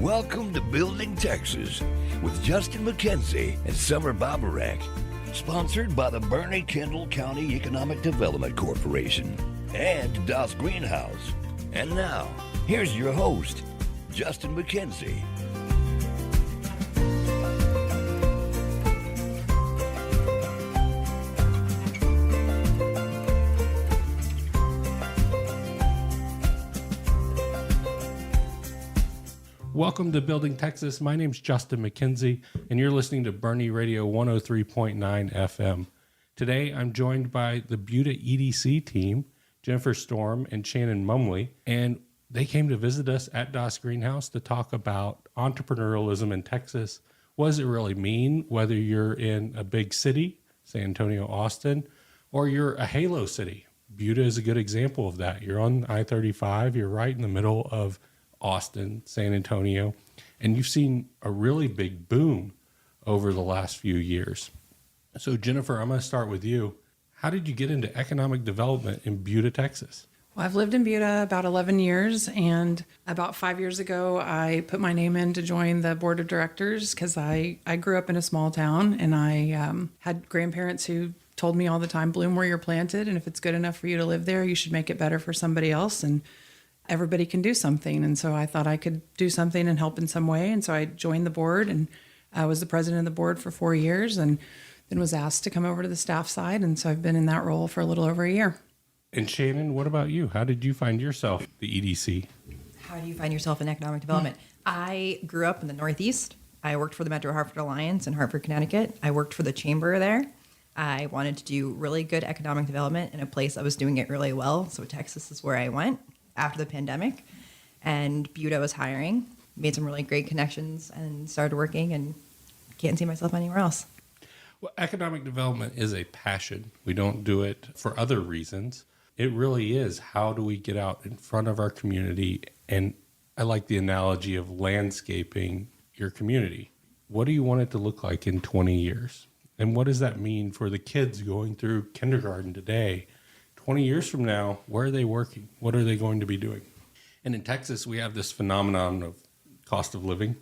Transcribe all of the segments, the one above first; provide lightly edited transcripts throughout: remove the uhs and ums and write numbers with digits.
Welcome to Building Texas with Justin McKenzie and Somer Baburek. Sponsored by the Boerne Kendall County Economic Development Corporation and Das Greenhouse. And now, here's your host, Justin McKenzie. Welcome to Building Texas. My name's Justin McKenzie, and you're listening to Boerne Radio 103.9 FM. Today, I'm joined by the Buda EDC team, Jennifer Storm and Shannon Mumley, and they came to visit us at Das Greenhouse to talk about entrepreneurialism in Texas. What does it really mean, whether you're in a big city, San Antonio, Austin, or you're a halo city? Buda is a good example of that. You're on I-35, you're right in the middle of Austin, San Antonio, and you've seen a really big boom over the last few years. So Jennifer, I'm going to start with you. How did you get into economic development in Buda, Texas? Well, I've lived in Buda about 11 years, and about 5 years ago, I put my name in to join the board of directors because I grew up in a small town, and I had grandparents who told me all the time, bloom where you're planted, and if it's good enough for you to live there, you should make it better for somebody else, and everybody can do something. And so I thought I could do something and help in some way, and so I joined the board, and I was the president of the board for 4 years, and then was asked to come over to the staff side, and so I've been in that role for a little over a year. And Shannon, what about you? How did you find yourself the EDC? How do you find yourself in economic development? I grew up in the Northeast. I worked for the Metro Hartford Alliance in Hartford, Connecticut. I worked for the chamber there. I wanted to do really good economic development in a place that was doing it really well. So Texas is where I went after the pandemic. And Buda was hiring, made some really great connections and started working, and can't see myself anywhere else. Well, economic development is a passion. We don't do it for other reasons. It really is. How do we get out in front of our community? And I like the analogy of landscaping your community. What do you want it to look like in 20 years? And what does that mean for the kids going through kindergarten today? 20 years from now, where are they working? What are they going to be doing? And in Texas, we have this phenomenon of cost of living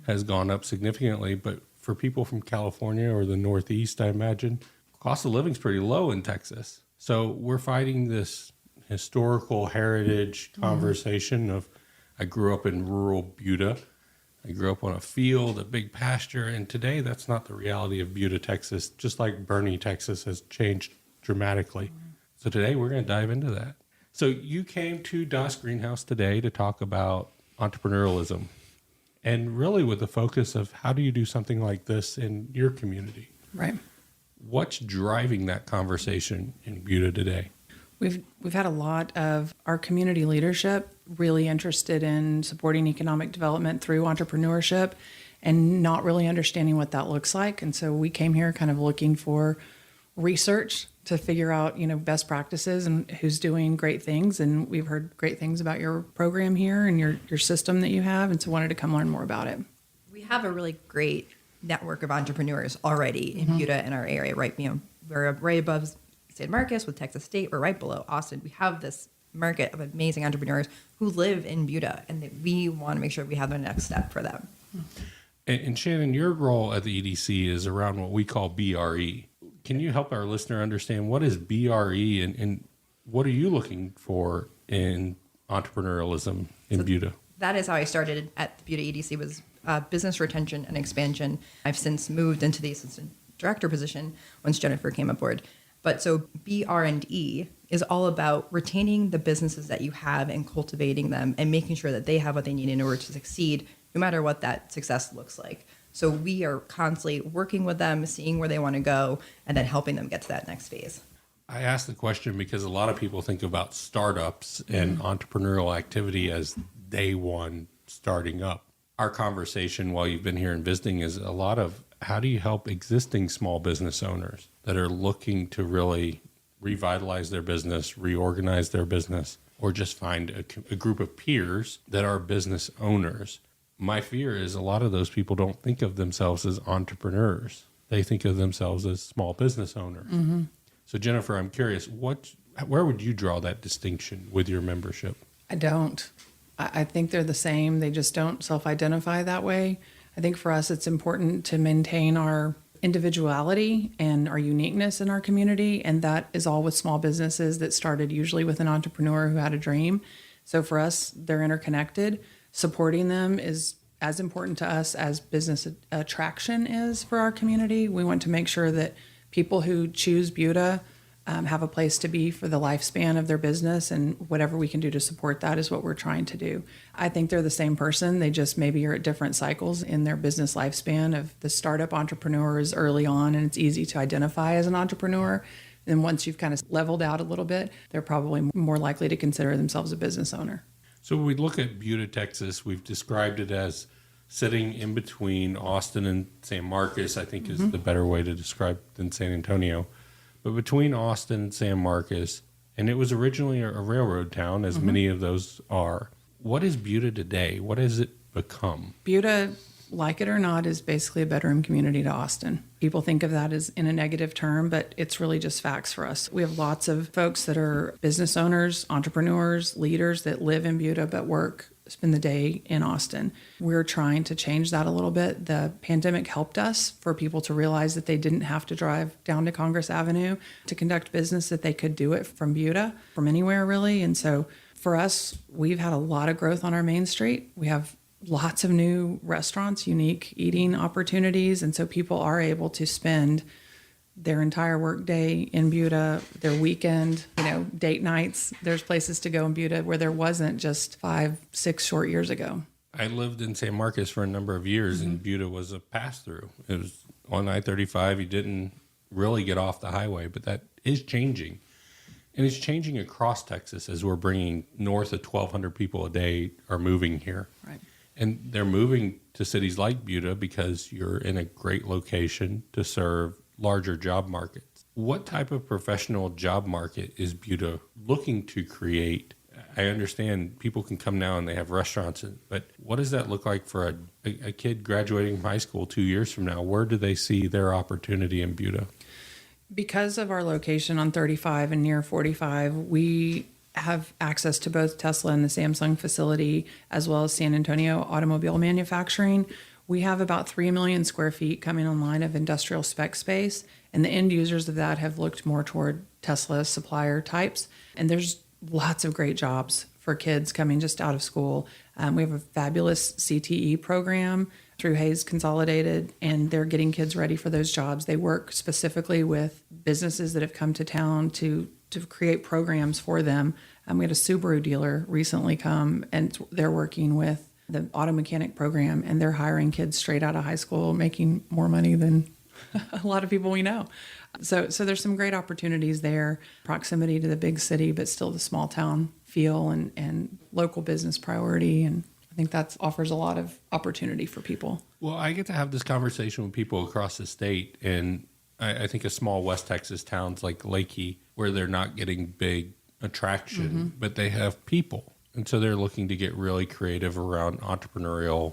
has gone up significantly. But for people from California or the Northeast, I imagine, cost of living is pretty low in Texas. So we're fighting this historical heritage conversation of, I grew up in rural Buda. I grew up on a field, a big pasture, and today that's not the reality of Buda, Texas, just like Boerne, Texas has changed dramatically. So today we're going to dive into that. So you came to Das Greenhouse today to talk about entrepreneurialism, and really with the focus of how do you do something like this in your community? Right. What's driving that conversation in Buda today? We've had a lot of our community leadership really interested in supporting economic development through entrepreneurship and not really understanding what that looks like. And so we came here kind of looking for research to figure out, best practices and who's doing great things. And we've heard great things about your program here and your system that you have. And so wanted to come learn more about it. We have a really great network of entrepreneurs already in Buda and our area, right? We're right above San Marcos with Texas State. We're right below Austin. We have this market of amazing entrepreneurs who live in Buda, and that we want to make sure we have the next step for them. And Shannon, your role at the EDC is around what we call BRE. Can you help our listener understand what is BRE and what are you looking for in entrepreneurialism in Buda? That is how I started at the Buda EDC, was business retention and expansion. I've since moved into the assistant director position once Jennifer came aboard. But so BR&E is all about retaining the businesses that you have and cultivating them and making sure that they have what they need in order to succeed, no matter what that success looks like. So we are constantly working with them, seeing where they want to go, and then helping them get to that next phase. I asked the question because a lot of people think about startups and entrepreneurial activity as day one starting up. Our conversation while you've been here and visiting is a lot of how do you help existing small business owners that are looking to really revitalize their business, reorganize their business, or just find a group of peers that are business owners. My fear is a lot of those people don't think of themselves as entrepreneurs. They think of themselves as small business owners. So Jennifer, I'm curious, where would you draw that distinction with your membership? I don't. I think they're the same. They just don't self-identify that way. I think for us, it's important to maintain our individuality and our uniqueness in our community. And that is all with small businesses that started usually with an entrepreneur who had a dream. So for us, they're interconnected. Supporting them is as important to us as business attraction is for our community. We want to make sure that people who choose Buda have a place to be for the lifespan of their business, and whatever we can do to support that is what we're trying to do. I think they're the same person. They just maybe are at different cycles in their business lifespan. Of the startup entrepreneur is early on and it's easy to identify as an entrepreneur. And once you've kind of leveled out a little bit, they're probably more likely to consider themselves a business owner. So when we look at Buda, Texas, we've described it as sitting in between Austin and San Marcos, I think is the better way to describe than San Antonio. But between Austin and San Marcos, and it was originally a railroad town, as many of those are. What is Buda today? What has it become? Buda, like it or not, is basically a bedroom community to Austin. People think of that as in a negative term, but it's really just facts for us. We have lots of folks that are business owners, entrepreneurs, leaders that live in Buda but spend the day in Austin. We're trying to change that a little bit. The pandemic helped us for people to realize that they didn't have to drive down to Congress Avenue to conduct business, that they could do it from Buda, from anywhere really. And so for us, we've had a lot of growth on our main street. We have lots of new restaurants, unique eating opportunities. And so people are able to spend their entire workday in Buda, their weekend, date nights. There's places to go in Buda where there wasn't just 5-6 short years ago. I lived in San Marcos for a number of years, and Buda was a pass-through. It was on I-35. You didn't really get off the highway, but that is changing. And it's changing across Texas as we're bringing north of 1,200 people a day are moving here. Right. And they're moving to cities like Buda because you're in a great location to serve larger job markets. What type of professional job market is Buda looking to create? I understand people can come now and they have restaurants, but what does that look like for a kid graduating from high school 2 years from now? Where do they see their opportunity in Buda? Because of our location on 35 and near 45, we have access to both Tesla and the Samsung facility, as well as San Antonio automobile manufacturing. We have about 3 million square feet coming online of industrial spec space, and the end users of that have looked more toward Tesla supplier types. And there's lots of great jobs for kids coming just out of school. We have a fabulous CTE program through Hayes Consolidated, and they're getting kids ready for those jobs. They work specifically with businesses that have come to town to create programs for them. We had a Subaru dealer recently come, and they're working with the auto mechanic program, and they're hiring kids straight out of high school, making more money than a lot of people we know. So there's some great opportunities there, proximity to the big city, but still the small town feel and local business priority. And I think that offers a lot of opportunity for people. Well, I get to have this conversation with people across the state, and I think of small West Texas towns like Lakey, where they're not getting big attraction, but they have people. And so they're looking to get really creative around entrepreneurial,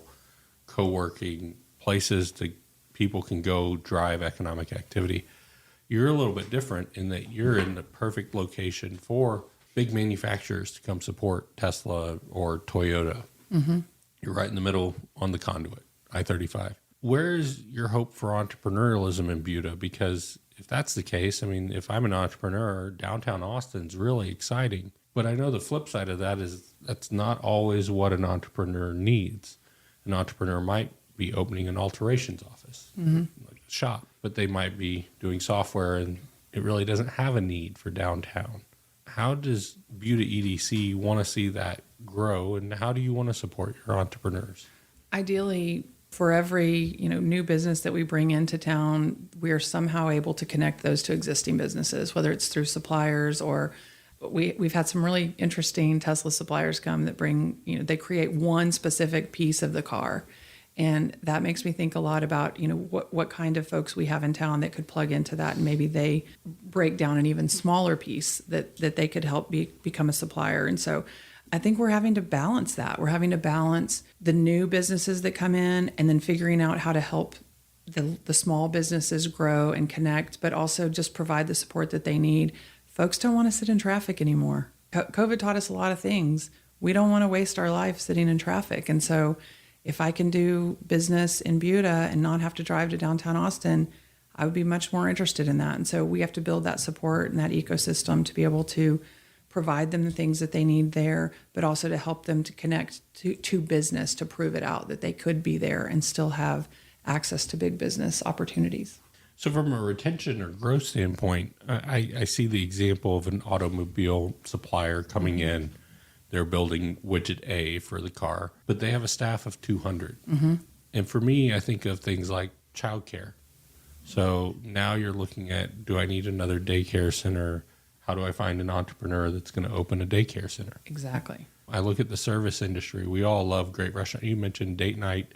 co-working places that people can go drive economic activity. You're a little bit different in that you're in the perfect location for big manufacturers to come support Tesla or Toyota. You're right in the middle on the conduit, I-35. Where's your hope for entrepreneurialism in Buda? Because if that's the case, I mean, if I'm an entrepreneur, downtown Austin's really exciting. But I know the flip side of that is that's not always what an entrepreneur needs. An entrepreneur might be opening an alterations office, like a shop, but they might be doing software and it really doesn't have a need for downtown. How does Buda EDC want to see that grow, and how do you want to support your entrepreneurs? Ideally, For every new business that we bring into town, we are somehow able to connect those to existing businesses, whether it's through suppliers or we've had some really interesting Tesla suppliers come that bring, they create one specific piece of the car. And that makes me think a lot about, what kind of folks we have in town that could plug into that. And maybe they break down an even smaller piece that they could help become a supplier. And so I think we're having to balance that. We're having to balance the new businesses that come in and then figuring out how to help the small businesses grow and connect, but also just provide the support that they need. Folks don't want to sit in traffic anymore. COVID taught us a lot of things. we don't want to waste our life sitting in traffic. And so if I can do business in Buda and not have to drive to downtown Austin, I would be much more interested in that. And so we have to build that support and that ecosystem to be able to provide them the things that they need there, but also to help them to connect to business, to prove it out that they could be there and still have access to big business opportunities. So from a retention or growth standpoint, I see the example of an automobile supplier coming in. They're building widget A for the car, but they have a staff of 200. And for me, I think of things like childcare. So now you're looking at, do I need another daycare center? How do I find an entrepreneur that's going to open a daycare center? Exactly. I look at the service industry. We all love great restaurants. You mentioned date night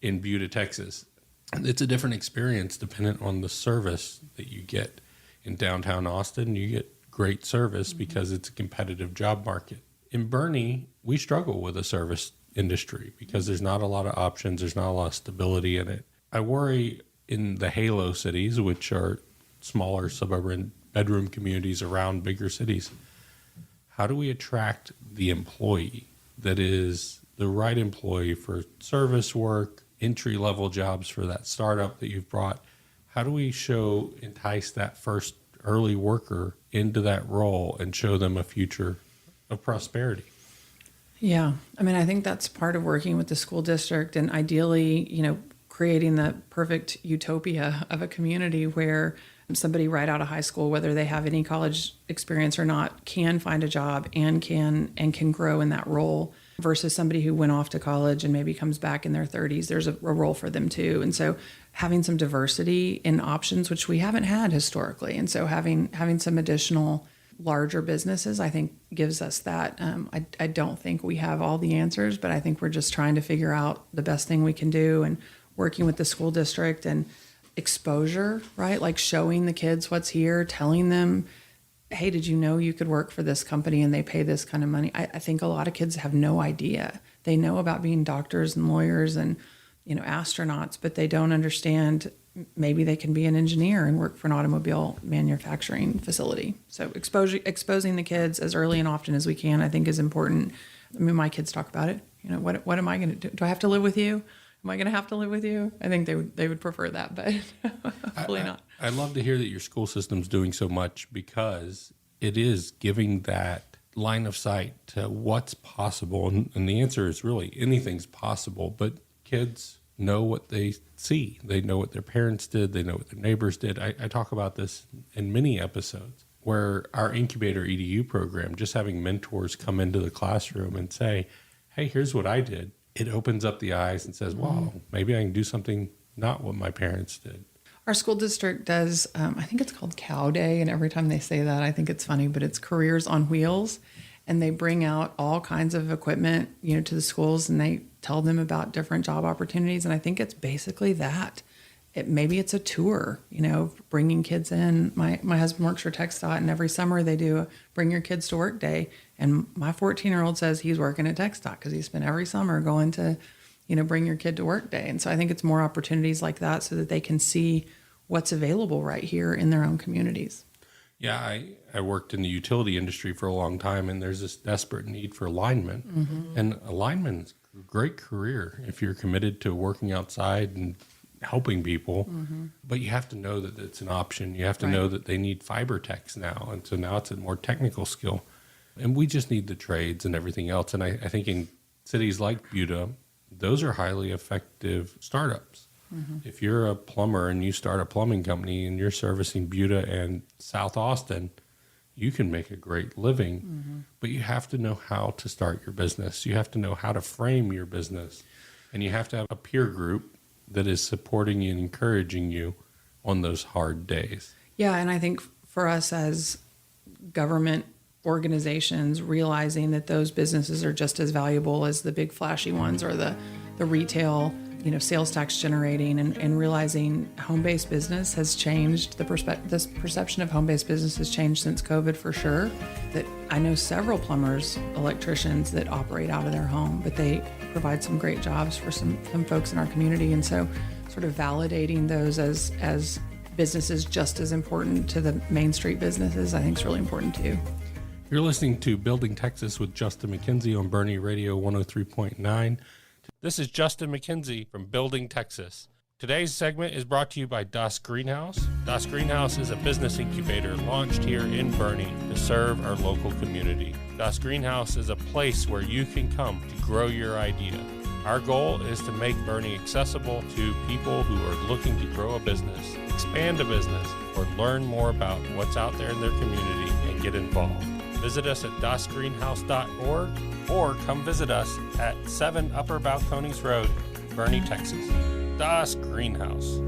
in Buda, Texas. It's a different experience dependent on the service that you get. In downtown Austin, you get great service because it's a competitive job market. In Boerne, we struggle with the service industry because there's not a lot of options. There's not a lot of stability in it. I worry in the halo cities, which are smaller suburban bedroom communities around bigger cities, how do we attract the employee that is the right employee for service work, entry-level jobs for that startup that you've brought? How do we entice that first early worker into that role and show them a future of prosperity? Yeah. I mean, I think that's part of working with the school district and ideally, creating the perfect utopia of a community where somebody right out of high school, whether they have any college experience or not, can find a job and can grow in that role versus somebody who went off to college and maybe comes back in their 30s. There's a role for them too. And so having some diversity in options, which we haven't had historically. And so having some additional larger businesses, I think gives us that. I don't think we have all the answers, but I think we're just trying to figure out the best thing we can do and working with the school district and exposure, right? Like showing the kids what's here, telling them, hey, did you know you could work for this company and they pay this kind of money? I think a lot of kids have no idea. They know about being doctors and lawyers and, astronauts, but they don't understand maybe they can be an engineer and work for an automobile manufacturing facility. So exposing the kids as early and often as we can, I think is important. I mean, my kids talk about it. What am I going to do? Do I have to live with you? Am I going to have to live with you? I think they would prefer that, but hopefully not. I love to hear that your school system's doing so much because it is giving that line of sight to what's possible. And the answer is really anything's possible, but kids know what they see. They know what their parents did. They know what their neighbors did. I talk about this in many episodes where our incubator EDU program, just having mentors come into the classroom and say, hey, here's what I did. It opens up the eyes and says, wow, maybe I can do something not what my parents did. Our school district does, I think it's called Cow Day. And every time they say that, I think it's funny, but it's Careers on Wheels. And they bring out all kinds of equipment, to the schools and they tell them about different job opportunities. And I think it's basically that. Maybe it's a tour, bringing kids in. My husband works for TxDOT and every summer they do a Bring Your Kids to Work Day. And my 14-year-old says he's working at TxDOT because he spent every summer going to, Bring Your Kid to Work Day. And so I think it's more opportunities like that so that they can see what's available right here in their own communities. Yeah, I worked in the utility industry for a long time, and there's this desperate need for linemen. And a lineman is a great career if you're committed to working outside and helping people. But you have to know that it's an option. You have to know that they need fiber techs now. And so now it's a more technical skill. And we just need the trades and everything else. And I think in cities like Buda, those are highly effective startups. If you're a plumber and you start a plumbing company and you're servicing Buda and South Austin, you can make a great living. But you have to know how to start your business. You have to know how to frame your business. And you have to have a peer group that is supporting you and encouraging you on those hard days. Yeah, and I think for us as government organizations, realizing that those businesses are just as valuable as the big flashy ones or the retail, sales tax generating, and realizing home-based business has changed. This perception of home-based business has changed since COVID for sure. That I know several plumbers, electricians that operate out of their home, but they provide some great jobs for some folks in our community. And so sort of validating those as businesses just as important to the Main Street businesses, I think is really important too. You're listening to Building Texas with Justin McKenzie on Boerne Radio 103.9. This is Justin McKenzie from Building Texas. Today's segment is brought to you by Das Greenhouse. Das Greenhouse is a business incubator launched here in Boerne to serve our local community. Das Greenhouse is a place where you can come to grow your idea. Our goal is to make Boerne accessible to people who are looking to grow a business, expand a business, or learn more about what's out there in their community and get involved. Visit us at dasgreenhouse.org or come visit us at 7 Upper Balcones Road, Boerne, Texas. Das Greenhouse.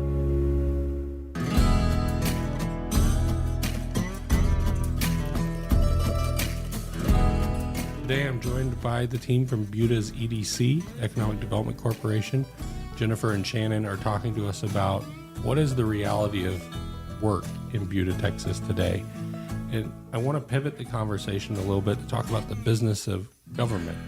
Today I'm joined by the team from Buda's EDC, Economic Development Corporation. Jennifer and Shannon are talking to us about what is the reality of work in Buda, Texas today. And I want to pivot the conversation a little bit to talk about the business of government,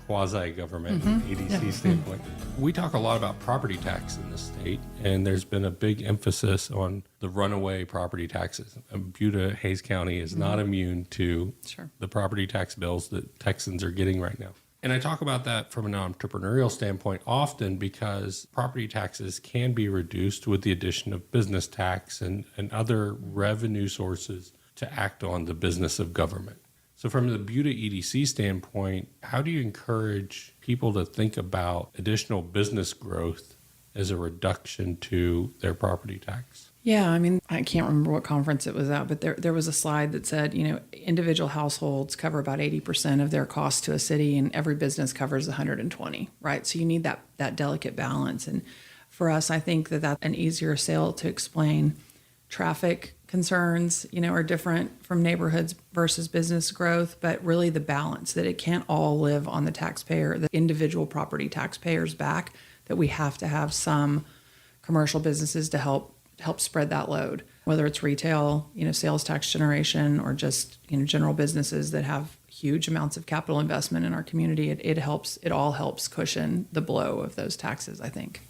quasi-government, EDC standpoint. We talk a lot about property tax in the state, and there's been a big emphasis on the runaway property taxes. Buda, Hays County is not immune to the property tax bills that Texans are getting right now. And I talk about that from an entrepreneurial standpoint often because property taxes can be reduced with the addition of business tax and other revenue sources to act on the business of government. So from the Buda EDC standpoint, how do you encourage people to think about additional business growth as a reduction to their property tax? Yeah, I mean, I can't remember what conference it was at, but there was a slide that said, individual households cover about 80% of their costs to a city, and every business covers 120, right? So you need that delicate balance. And for us, I think that's an easier sale to explain. Traffic concerns, are different from neighborhoods versus business growth, but really the balance that it can't all live on the taxpayer, the individual property taxpayer's back, that we have to have some commercial businesses to help spread that load, whether it's retail, sales tax generation, or just, general businesses that have huge amounts of capital investment in our community. It all helps cushion the blow of those taxes, I think.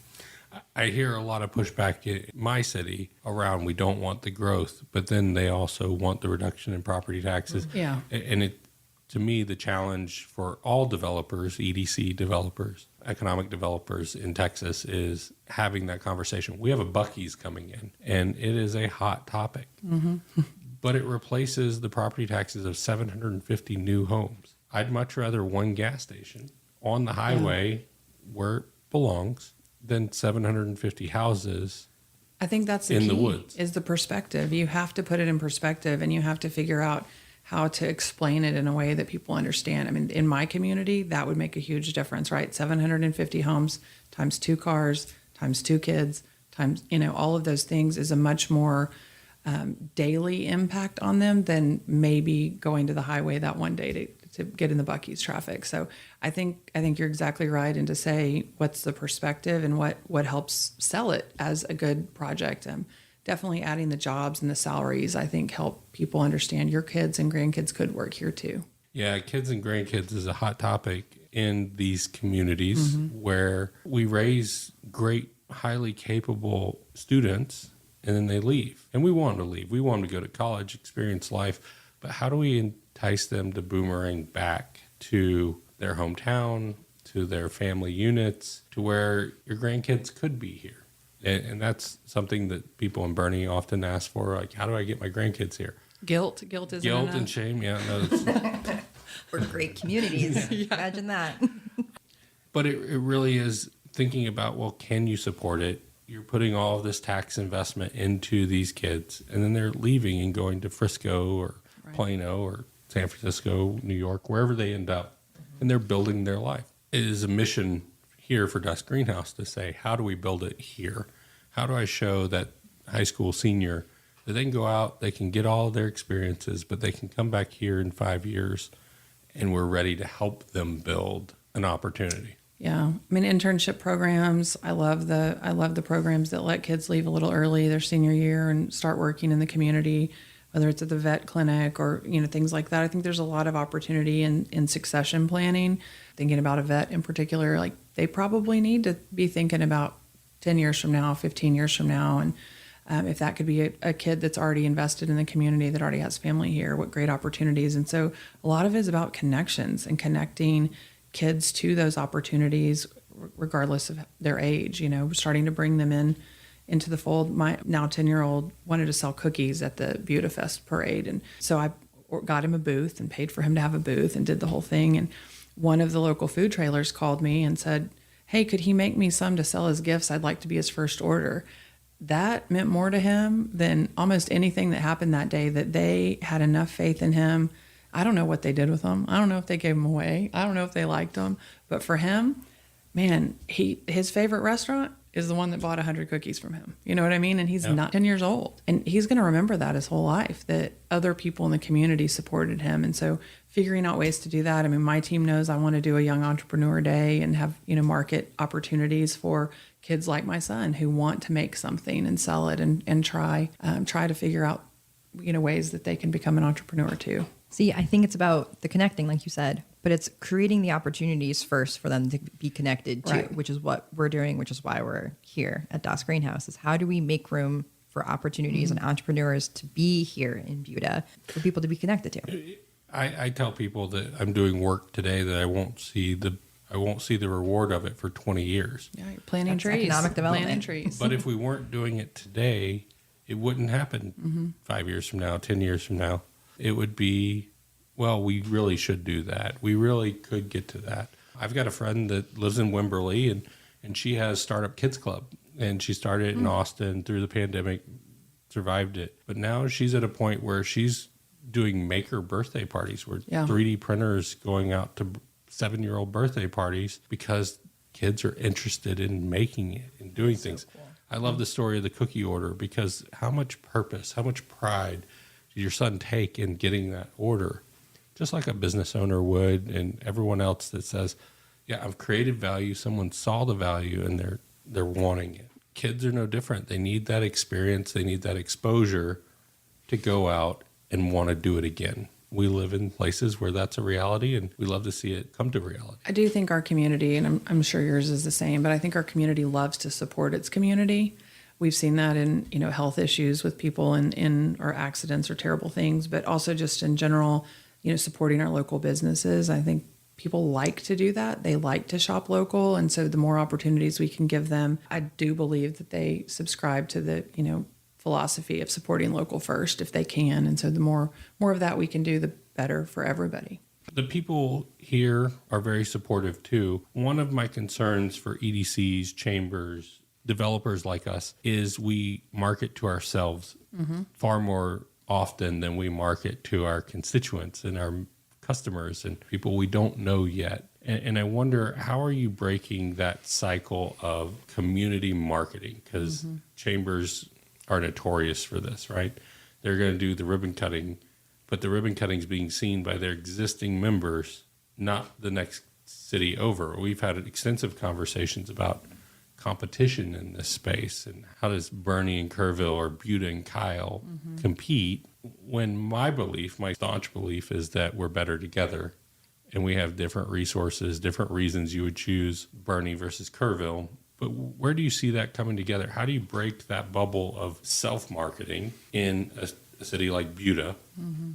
I hear a lot of pushback in my city around we don't want the growth, but then they also want the reduction in property taxes. Yeah. And to me, the challenge for all developers, EDC developers, economic developers in Texas is having that conversation. We have a Buc-ee's coming in, and it is a hot topic. But it replaces the property taxes of 750 new homes. I'd much rather one gas station on the highway where it belongs than 750 houses. I think that's the in key, the woods. Is the perspective. You have to put it in perspective, and you have to figure out how to explain it in a way that people understand. I mean, in my community, that would make a huge difference, right? 750 homes times 2 cars times 2 kids times, all of those things is a much more daily impact on them than maybe going to the highway that one day to get in the Buc-ee's traffic. So I think you're exactly right. And to say what's the perspective and what helps sell it as a good project. Definitely adding the jobs and the salaries, I think, help people understand your kids and grandkids could work here too. Yeah, kids and grandkids is a hot topic in these communities where we raise great, highly capable students and then they leave. And we want them to leave. We want them to go to college, experience life. But how do we entice them to boomerang back to their hometown, to their family units, to where your grandkids could be here? And that's something that people in Boerne often ask for, like, how do I get my grandkids here? Guilt isn't Guilt enough. and shame, yeah. No, We're great communities. Imagine that. But it really is thinking about, well, can you support it? You're putting all of this tax investment into these kids, and then they're leaving and going to Frisco or Plano or San Francisco, New York, wherever they end up, and they're building their life. It is a mission here for Das Greenhouse to say, how do we build it here? How do I show that high school senior that they can go out, they can get all of their experiences, but they can come back here in 5 years, and we're ready to help them build an opportunity. Yeah, I mean, internship programs. I love the programs that let kids leave a little early their senior year and start working in the community, whether it's at the vet clinic or things like that. I think there's a lot of opportunity in succession planning. Thinking about a vet in particular, like they probably need to be thinking about 10 years from now, 15 years from now, and If that could be a kid that's already invested in the community, that already has family here, what great opportunities. And so a lot of it is about connections and connecting kids to those opportunities, regardless of their age, starting to bring them into the fold. My now 10-year-old wanted to sell cookies at the Buda Fest parade. And so I got him a booth and paid for him to have a booth and did the whole thing. And one of the local food trailers called me and said, hey, could he make me some to sell as gifts? I'd like to be his first order. That meant more to him than almost anything that happened that day, that they had enough faith in him. I don't know what they did with them. I don't know if they gave them away. I don't know if they liked them. But for him, man, his favorite restaurant is the one that bought 100 cookies from him. You know what I mean? And he's not 10 years old. And he's going to remember that his whole life, that other people in the community supported him. And so figuring out ways to do that. I mean, my team knows I want to do a young entrepreneur day and have, market opportunities for kids like my son who want to make something and sell it and try to figure out, ways that they can become an entrepreneur too. See, I think it's about the connecting, like you said, but it's creating the opportunities first for them to be connected to, Right. which is what we're doing, which is why we're here at Das Greenhouse, is how do we make room for opportunities and entrepreneurs to be here in Buda, for people to be connected to? I tell people that I'm doing work today that I won't see the reward of it for 20 years. Yeah, you're planting That's trees. economic development. Planting trees. But if we weren't doing it today, it wouldn't happen 5 years from now, 10 years from now. It would be, well, we really should do that. We really could get to that. I've got a friend that lives in Wimberley, and she has Startup Kids Club. And she started it in Austin through the pandemic, survived it. But now she's at a point where she's doing maker birthday parties, where 3D printers going out to 7-year-old birthday parties because kids are interested in making it and doing things. Cool. I love the story of the cookie order, because how much purpose, how much pride did your son take in getting that order? Just like a business owner would, and everyone else that says, yeah, I've created value. Someone saw the value and they're wanting it. Kids are no different. They need that experience. They need that exposure to go out and want to do it again. We live in places where that's a reality, and we love to see it come to reality. I do think our community, and I'm sure yours is the same, but I think our community loves to support its community. We've seen that in, health issues with people in or accidents or terrible things, but also just in general, supporting our local businesses. I think people like to do that. They like to shop local. And so the more opportunities we can give them, I do believe that they subscribe to the, philosophy of supporting local first if they can. And so the more of that we can do, the better for everybody. The people here are very supportive too. One of my concerns for EDCs, chambers, developers like us is we market to ourselves far more often than we market to our constituents and our customers and people we don't know yet. And I wonder, how are you breaking that cycle of community marketing? Because chambers are notorious for this, right? They're going to do the ribbon cutting, but the ribbon cutting is being seen by their existing members, not the next city over. We've had extensive conversations about competition in this space and how does Boerne and Kerrville or Buda and Kyle compete, when my staunch belief is that we're better together and we have different resources, different reasons you would choose Boerne versus Kerrville. But where do you see that coming together? How do you break that bubble of self-marketing in a city like Buda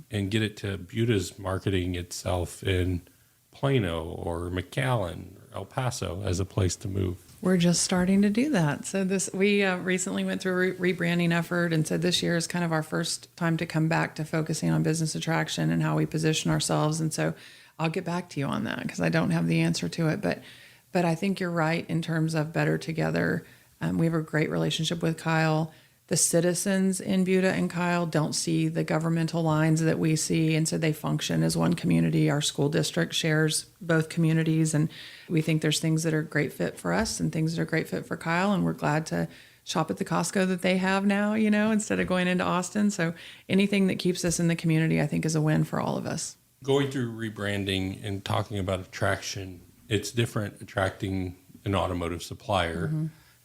and get it to Buda's marketing itself in Plano or McAllen or El Paso as a place to move? We're just starting to do that. So we recently went through a rebranding effort, and so this year is kind of our first time to come back to focusing on business attraction and how we position ourselves. And so I'll get back to you on that because I don't have the answer to it. But I think you're right in terms of better together. We have a great relationship with Kyle. The citizens in Buda and Kyle don't see the governmental lines that we see, and so they function as one community. Our school district shares both communities, and we think there's things that are a great fit for us and things that are a great fit for Kyle, and we're glad to shop at the Costco that they have now, instead of going into Austin. So anything that keeps us in the community, I think, is a win for all of us. Going through rebranding and talking about attraction, it's different attracting an automotive supplier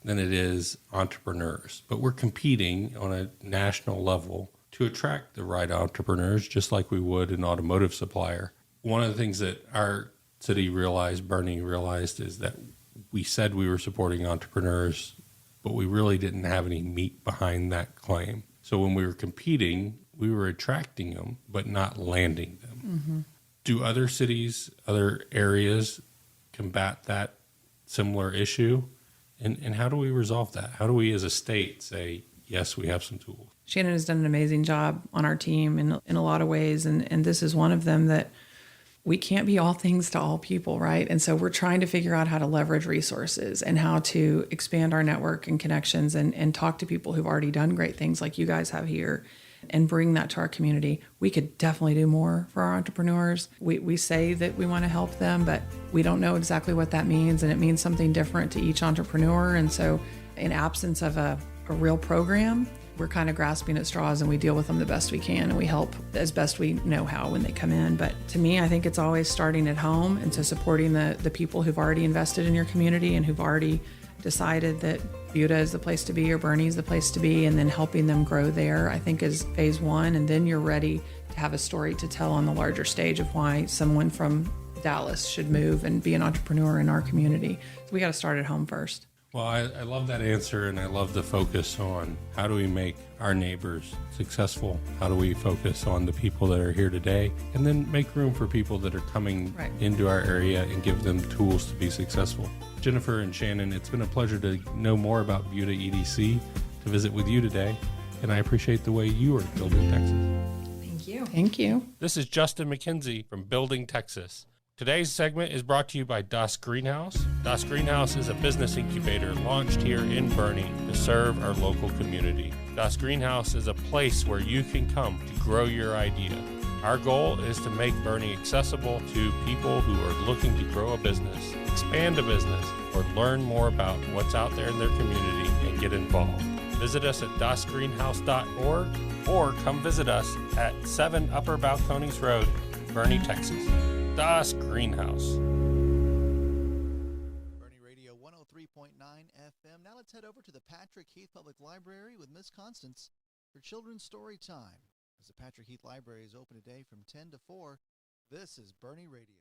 than it is entrepreneurs. But we're competing on a national level to attract the right entrepreneurs, just like we would an automotive supplier. One of the things that our city realized, Boerne realized, is that we said we were supporting entrepreneurs but we really didn't have any meat behind that claim. So when we were competing, we were attracting them, but not landing them. Mm-hmm. Do other cities, other areas combat that similar issue? And how do we resolve that? How do we as a state say, yes, we have some tools? Shannon has done an amazing job on our team in a lot of ways. And this is one of them that we can't be all things to all people, right? And so we're trying to figure out how to leverage resources and how to expand our network and connections and talk to people who've already done great things like you guys have here and bring that to our community. We could definitely do more for our entrepreneurs. We say that we want to help them, but we don't know exactly what that means. And it means something different to each entrepreneur. And so in absence of a real program, we're kind of grasping at straws and we deal with them the best we can and we help as best we know how when they come in. But to me, I think it's always starting at home, and so supporting the people who've already invested in your community and who've already decided that Buda is the place to be or Boerne is the place to be, and then helping them grow there, I think is phase one. And then you're ready to have a story to tell on the larger stage of why someone from Dallas should move and be an entrepreneur in our community. So we got to start at home first. Well, I love that answer, and I love the focus on how do we make our neighbors successful? How do we focus on the people that are here today, and then make room for people that are coming into our area and give them tools to be successful? Jennifer and Shannon, it's been a pleasure to know more about Buda EDC, to visit with you today, and I appreciate the way you are building Texas. Thank you. Thank you. This is Justin McKenzie from Building Texas. Today's segment is brought to you by Das Greenhouse. Das Greenhouse is a business incubator launched here in Boerne to serve our local community. Das Greenhouse is a place where you can come to grow your idea. Our goal is to make Boerne accessible to people who are looking to grow a business, expand a business, or learn more about what's out there in their community and get involved. Visit us at dasgreenhouse.org or come visit us at 7 Upper Balcones Road, Boerne, Texas. Das Greenhouse. Boerne Radio 103.9 FM. Now let's head over to the Patrick Heath Public Library with Miss Constance for Children's Story Time. As the Patrick Heath Library is open today from 10 to 4, this is Boerne Radio.